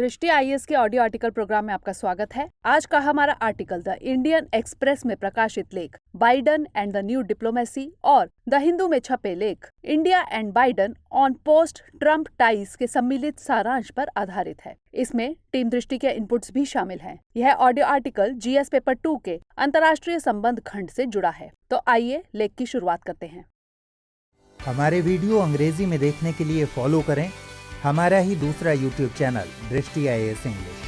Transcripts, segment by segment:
दृष्टि आईएएस के audio article programme में आपका स्वागत है। आज का हमारा आर्टिकल द इंडियन एक्सप्रेस में प्रकाशित लेख Biden and the new diplomacy और द हिंदू में छपे लेख India and Biden on post Trump ties के सम्मिलित सारांश पर आधारित है। इसमें टीम दृष्टि के इनपुट्स भी शामिल हैं। यह ऑडियो आर्टिकल जीएस पेपर 2 के अंतर्राष्ट्रीय संबंध खंड से जुड़ा है। तो आइए लेख की शुरुआत करते हैं। हमारे वीडियो अंग्रेजी में देखने के लिए फॉलो करें हमारा ही दूसरा यूट्यूब चैनल दृष्टि आईएएस इंग्लिश।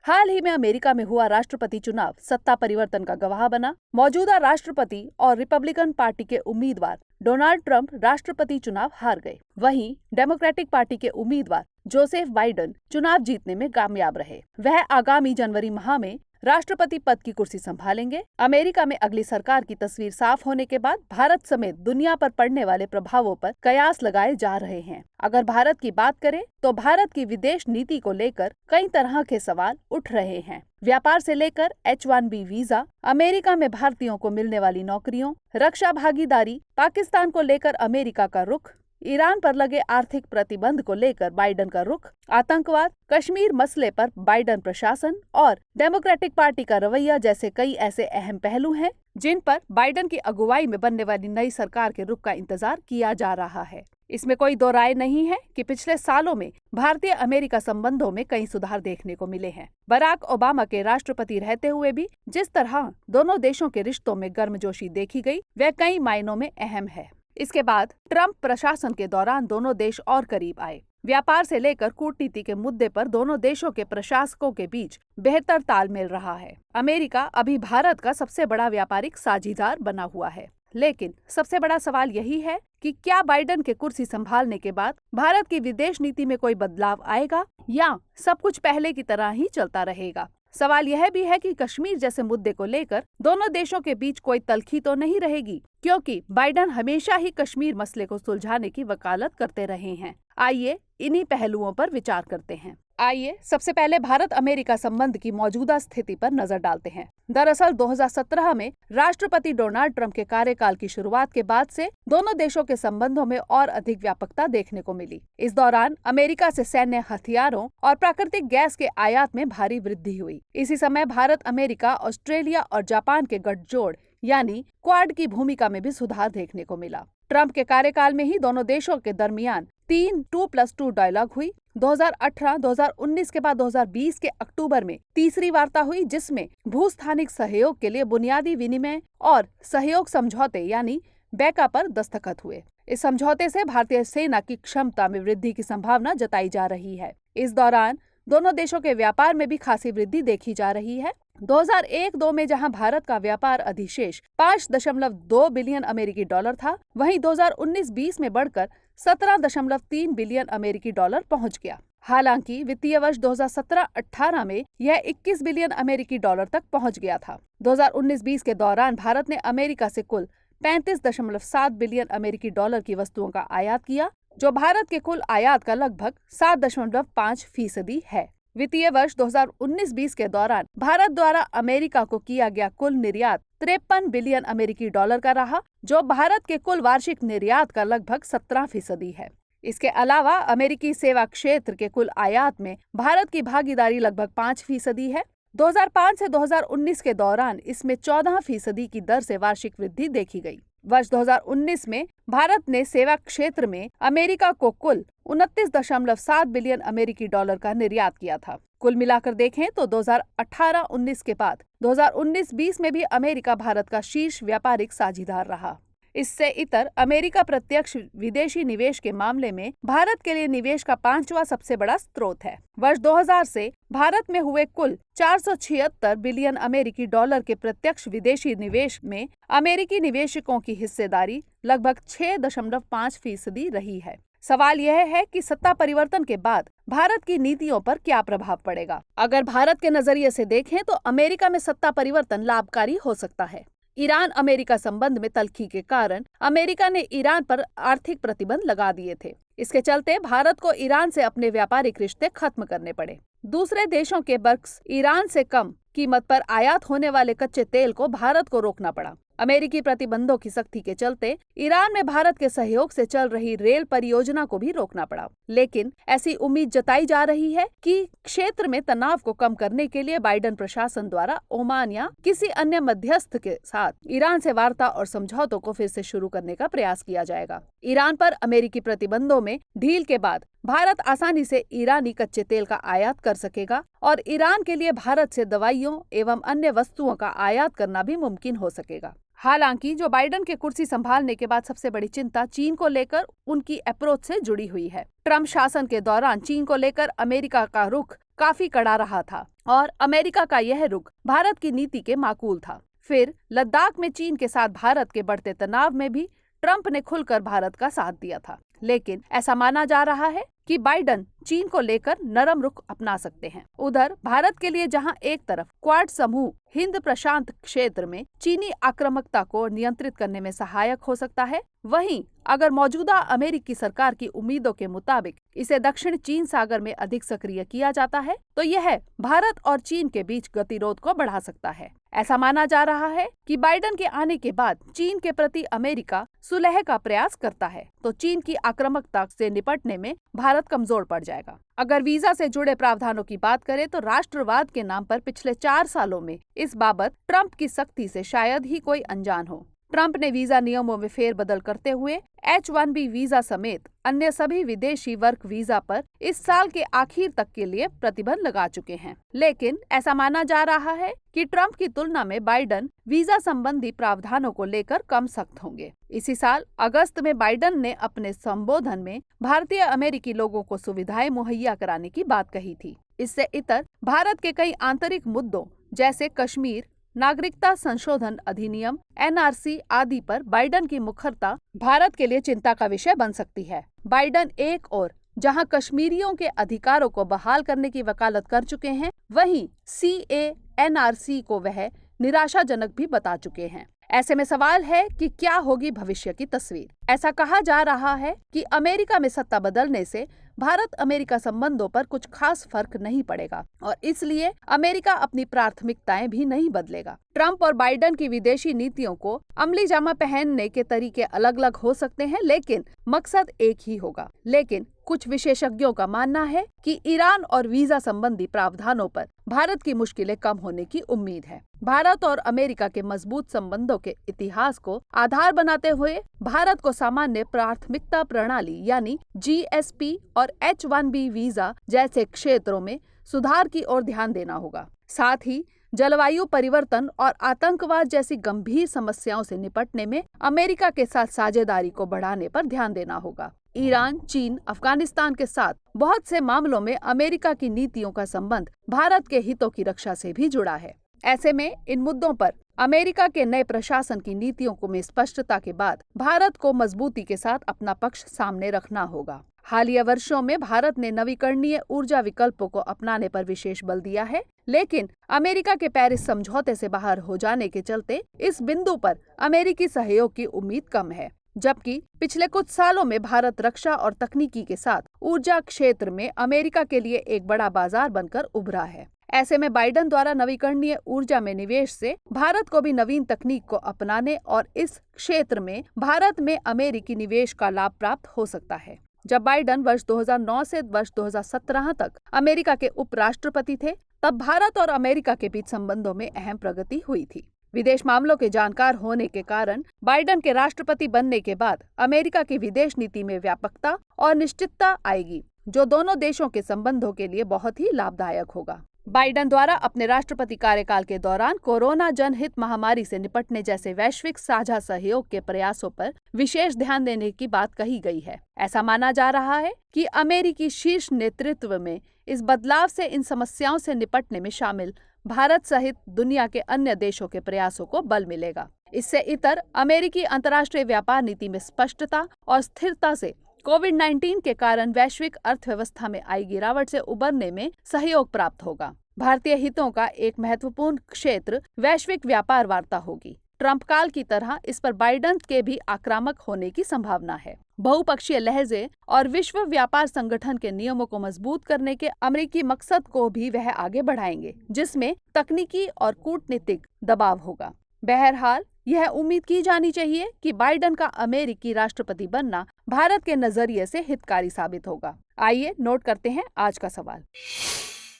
हाल ही में अमेरिका में हुआ राष्ट्रपति चुनाव सत्ता परिवर्तन का गवाह बना। मौजूदा राष्ट्रपति और रिपब्लिकन पार्टी के उम्मीदवार डोनाल्ड ट्रंप राष्ट्रपति चुनाव हार गए। वहीं डेमोक्रेटिक पार्टी के उम्मीदवार जोसेफ बाइडन चुनाव जीतने में कामयाब रहे। वह आगामी जनवरी माह में राष्ट्रपति पद की कुर्सी संभालेंगे। अमेरिका में अगली सरकार की तस्वीर साफ होने के बाद भारत समेत दुनिया पर पड़ने वाले प्रभावों पर कयास लगाए जा रहे हैं। अगर भारत की बात करें तो भारत की विदेश नीति को लेकर कई तरह के सवाल उठ रहे हैं। व्यापार से लेकर H-1B वीजा, अमेरिका में भारतीयों को मिलने वाली नौकरियों, रक्षा भागीदारी, पाकिस्तान को लेकर अमेरिका का रुख, ईरान पर लगे आर्थिक प्रतिबंध को लेकर बाइडन का रुख, आतंकवाद, कश्मीर मसले पर बाइडन प्रशासन और डेमोक्रेटिक पार्टी का रवैया जैसे कई ऐसे अहम पहलू हैं जिन पर बाइडन की अगुवाई में बनने वाली नई सरकार के रुख का इंतजार किया जा रहा है। इसमें कोई दो राय नहीं है कि पिछले सालों में भारतीय अमेरिका संबंधों में कई सुधार देखने को मिले हैं। बराक ओबामा के राष्ट्रपति रहते हुए भी जिस तरह दोनों देशों के रिश्तों में गर्मजोशी देखी गई, वह कई मायनों में अहम है। इसके बाद ट्रंप प्रशासन के दौरान दोनों देश और करीब आए। व्यापार से लेकर कूटनीति के मुद्दे पर दोनों देशों के प्रशासकों के बीच बेहतर तालमेल रहा है। अमेरिका अभी भारत का सबसे बड़ा व्यापारिक साझीदार बना हुआ है। लेकिन सबसे बड़ा सवाल यही है कि क्या बाइडन के कुर्सी संभालने के बाद भारत की विदेश नीति में कोई बदलाव आएगा या सब कुछ पहले की तरह ही चलता रहेगा। सवाल यह भी है कि कश्मीर जैसे मुद्दे को लेकर दोनों देशों के बीच कोई तल्खी तो नहीं रहेगी, क्योंकि बाइडन हमेशा ही कश्मीर मसले को सुलझाने की वकालत करते रहे हैं। आइए इन्हीं पहलुओं पर विचार करते हैं। आइए सबसे पहले भारत अमेरिका संबंध की मौजूदा स्थिति पर नजर डालते हैं। दरअसल 2017 में राष्ट्रपति डोनाल्ड ट्रंप के कार्यकाल की शुरुआत के बाद से दोनों देशों के संबंधों में और अधिक व्यापकता देखने को मिली। इस दौरान अमेरिका से सैन्य हथियारों और प्राकृतिक गैस के आयात में भारी वृद्धि हुई। इसी समय भारत, अमेरिका, ऑस्ट्रेलिया और जापान के गठजोड़ यानी क्वाड की भूमिका में भी सुधार देखने को मिला। ट्रंप के कार्यकाल में ही दोनों देशों के दरमियान 3 2+2 डायलॉग हुई। 2018-2019 के बाद 2020 के अक्टूबर में तीसरी वार्ता हुई, जिसमें भूस्थानिक सहयोग के लिए बुनियादी विनिमय और सहयोग समझौते यानी बैका पर दस्तखत हुए। इस समझौते से भारतीय सेना की क्षमता में वृद्धि की संभावना जताई जा रही है। इस दौरान दोनों देशों के व्यापार में भी खासी वृद्धि देखी जा रही है। 2001-2 में जहां भारत का व्यापार अधिशेष 5.2 बिलियन अमेरिकी डॉलर था, वहीं 2019-20 में बढ़कर 17.3 बिलियन अमेरिकी डॉलर पहुंच गया। हालांकि वित्तीय वर्ष 2017-18 में यह 21 बिलियन अमेरिकी डॉलर तक पहुंच गया था। 2019-20 के दौरान भारत ने अमेरिका से कुल 35.7 बिलियन अमेरिकी डॉलर की वस्तुओं का आयात किया, जो भारत के कुल आयात का लगभग 7.5% है। वित्तीय वर्ष 2019-20 के दौरान भारत द्वारा अमेरिका को किया गया कुल निर्यात 53 बिलियन अमेरिकी डॉलर का रहा, जो भारत के कुल वार्षिक निर्यात का लगभग 17% है। इसके अलावा अमेरिकी सेवा क्षेत्र के कुल आयात में भारत की भागीदारी लगभग 5% है। 2005 से 2019 के दौरान इसमें 14% की दर से वार्षिक वृद्धि देखी गई। वर्ष 2019 में भारत ने सेवा क्षेत्र में अमेरिका को कुल 29.7 बिलियन अमेरिकी डॉलर का निर्यात किया था। कुल मिलाकर देखें तो 2018-19 के बाद 2019-20 में भी अमेरिका भारत का शीर्ष व्यापारिक साझीदार रहा। इससे इतर अमेरिका प्रत्यक्ष विदेशी निवेश के मामले में भारत के लिए निवेश का 5वां सबसे बड़ा स्रोत है। वर्ष 2000 से भारत में हुए कुल 476 बिलियन अमेरिकी डॉलर के प्रत्यक्ष विदेशी निवेश में अमेरिकी निवेशकों की हिस्सेदारी लगभग 6.5% रही है। सवाल यह है कि सत्ता परिवर्तन के बाद भारत की नीतियों पर क्या प्रभाव पड़ेगा। अगर भारत के नजरिए से देखें तो अमेरिका में सत्ता परिवर्तन लाभकारी हो सकता है। ईरान अमेरिका संबंध में तल्खी के कारण अमेरिका ने ईरान पर आर्थिक प्रतिबंध लगा दिए थे। इसके चलते भारत को ईरान से अपने व्यापारिक रिश्ते खत्म करने पड़े। दूसरे देशों के बर्क्स ईरान से कम कीमत पर आयात होने वाले कच्चे तेल को भारत को रोकना पड़ा। अमेरिकी प्रतिबंधों की सख्ती के चलते ईरान में भारत के सहयोग से चल रही रेल परियोजना को भी रोकना पड़ा। लेकिन ऐसी उम्मीद जताई जा रही है कि क्षेत्र में तनाव को कम करने के लिए बाइडेन प्रशासन द्वारा ओमान या किसी अन्य मध्यस्थ के साथ ईरान से वार्ता और समझौतों को फिर से शुरू करने का प्रयास किया जाएगा। ईरान पर अमेरिकी प्रतिबंधों में ढील के बाद भारत आसानी से ईरानी कच्चे तेल का आयात कर सकेगा और ईरान के लिए भारत से दवाइयों एवं अन्य वस्तुओं का आयात करना भी मुमकिन हो सकेगा। हालांकि जो बाइडेन के कुर्सी संभालने के बाद सबसे बड़ी चिंता चीन को लेकर उनकी अप्रोच से जुड़ी हुई है। ट्रम्प शासन के दौरान चीन को लेकर अमेरिका का रुख काफी कड़ा रहा था और अमेरिका का यह रुख भारत की नीति के माकूल था। फिर लद्दाख में चीन के साथ भारत के बढ़ते तनाव में भी ट्रम्प ने खुलकर भारत का साथ दिया था। लेकिन ऐसा माना जा रहा है कि बाइडेन चीन को लेकर नरम रुख अपना सकते हैं। उधर भारत के लिए जहां एक तरफ क्वाड समूह हिंद प्रशांत क्षेत्र में चीनी आक्रामकता को नियंत्रित करने में सहायक हो सकता है, वहीं अगर मौजूदा अमेरिकी सरकार की उम्मीदों के मुताबिक इसे दक्षिण चीन सागर में अधिक सक्रिय किया जाता है तो यह भारत और चीन के बीच गतिरोध को बढ़ा सकता है। ऐसा माना जा रहा है कि बाइडेन के आने के बाद चीन के प्रति अमेरिका सुलह का प्रयास करता है तो चीन की आक्रामकता से निपटने में भारत कमजोर पड़ जाएगा। अगर वीजा से जुड़े प्रावधानों की बात करें तो राष्ट्रवाद के नाम पर पिछले 4 सालों में इस बाबत ट्रम्प की सख्ती से शायद ही कोई अनजान हो। ट्रम्प ने वीजा नियमों में फेरबदल करते हुए H-1B वीजा समेत अन्य सभी विदेशी वर्क वीजा पर इस साल के आखिर तक के लिए प्रतिबंध लगा चुके हैं। लेकिन ऐसा माना जा रहा है कि ट्रम्प की तुलना में बाइडेन वीजा संबंधी प्रावधानों को लेकर कम सख्त होंगे। इसी साल अगस्त में बाइडेन ने अपने संबोधन में भारतीय अमेरिकी लोगों को सुविधाएं मुहैया कराने की बात कही थी। इससे इतर भारत के कई आंतरिक मुद्दों जैसे कश्मीर, नागरिकता संशोधन अधिनियम, NRC आदि पर बाइडेन की मुखरता भारत के लिए चिंता का विषय बन सकती है। बाइडेन एक और जहां कश्मीरियों के अधिकारों को बहाल करने की वकालत कर चुके हैं, वहीं CA-NRC को वह निराशाजनक भी बता चुके हैं। ऐसे में सवाल है कि क्या होगी भविष्य की तस्वीर। ऐसा कहा जा रहा है कि अमेरिका में सत्ता बदलने से भारत अमेरिका संबंधों पर कुछ खास फर्क नहीं पड़ेगा और इसलिए अमेरिका अपनी प्राथमिकताएं भी नहीं बदलेगा। ट्रम्प और बाइडेन की विदेशी नीतियों को अमली जामा पहनने के तरीके अलग अलग हो सकते हैं, लेकिन मकसद एक ही होगा। लेकिन कुछ विशेषज्ञों का मानना है कि ईरान और वीजा संबंधी प्रावधानों पर भारत की मुश्किलें कम होने की उम्मीद है। भारत और अमेरिका के मजबूत संबंधों के इतिहास को आधार बनाते हुए भारत को सामान्य प्राथमिकता प्रणाली यानी GSP और H-1B वीजा जैसे क्षेत्रों में सुधार की ओर ध्यान देना होगा। साथ ही जलवायु परिवर्तन और आतंकवाद जैसी गंभीर समस्याओं से निपटने में अमेरिका के साथ साझेदारी को बढ़ाने पर ध्यान देना होगा। ईरान, चीन, अफगानिस्तान के साथ बहुत से मामलों में अमेरिका की नीतियों का संबंध भारत के हितों की रक्षा से भी जुड़ा है। ऐसे में इन मुद्दों पर अमेरिका के नए प्रशासन की नीतियों को में स्पष्टता के बाद भारत को मजबूती के साथ अपना पक्ष सामने रखना होगा। हालिया वर्षों में भारत ने नवीकरणीय ऊर्जा विकल्पों को अपनाने पर विशेष बल दिया है, लेकिन अमेरिका के पेरिस समझौते से बाहर हो जाने के चलते इस बिंदु पर अमेरिकी सहयोग की उम्मीद कम है। जबकि पिछले कुछ सालों में भारत रक्षा और तकनीकी के साथ ऊर्जा क्षेत्र में अमेरिका के लिए एक बड़ा बाजार बनकर उभरा है। ऐसे में बाइडेन द्वारा नवीकरणीय ऊर्जा में निवेश से भारत को भी नवीन तकनीक को अपनाने और इस क्षेत्र में भारत में अमेरिकी निवेश का लाभ प्राप्त हो सकता है। जब बाइडेन वर्ष 2009 से वर्ष 2017 तक अमेरिका के उपराष्ट्रपति थे, तब भारत और अमेरिका के बीच संबंधों में अहम प्रगति हुई थी। विदेश मामलों के जानकार होने के कारण बाइडेन के राष्ट्रपति बनने के बाद अमेरिका की विदेश नीति में व्यापकता और निश्चितता आएगी, जो दोनों देशों के संबंधों के लिए बहुत ही लाभदायक होगा। बाइडेन द्वारा अपने राष्ट्रपति कार्यकाल के दौरान कोरोना जनहित महामारी से निपटने जैसे वैश्विक साझा सहयोग के प्रयासों पर विशेष ध्यान देने की बात कही गई है। ऐसा माना जा रहा है कि अमेरिकी शीर्ष नेतृत्व में इस बदलाव से इन समस्याओं से निपटने में शामिल भारत सहित दुनिया के अन्य देशों के प्रयासों को बल मिलेगा। इससे इतर अमेरिकी अंतर्राष्ट्रीय व्यापार नीति में स्पष्टता और स्थिरता से कोविड-19 के कारण वैश्विक अर्थव्यवस्था में आई गिरावट से उबरने में सहयोग प्राप्त होगा। भारतीय हितों का एक महत्वपूर्ण क्षेत्र वैश्विक व्यापार वार्ता होगी। ट्रम्प काल की तरह इस पर बाइडेन के भी आक्रामक होने की संभावना है। बहुपक्षीय लहजे और विश्व व्यापार संगठन के नियमों को मजबूत करने के अमेरिकी मकसद को भी वह आगे बढ़ाएंगे, जिसमें तकनीकी और कूटनीतिक दबाव होगा। बहरहाल यह उम्मीद की जानी चाहिए कि बाइडेन का अमेरिकी राष्ट्रपति बनना भारत के नजरिए से हितकारी साबित होगा। आइए नोट करते हैं आज का सवाल।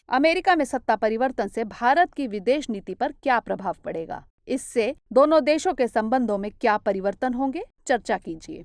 अमेरिका में सत्ता परिवर्तन से भारत की विदेश नीति पर क्या प्रभाव पड़ेगा? इससे दोनों देशों के संबंधों में क्या परिवर्तन होंगे? चर्चा कीजिए।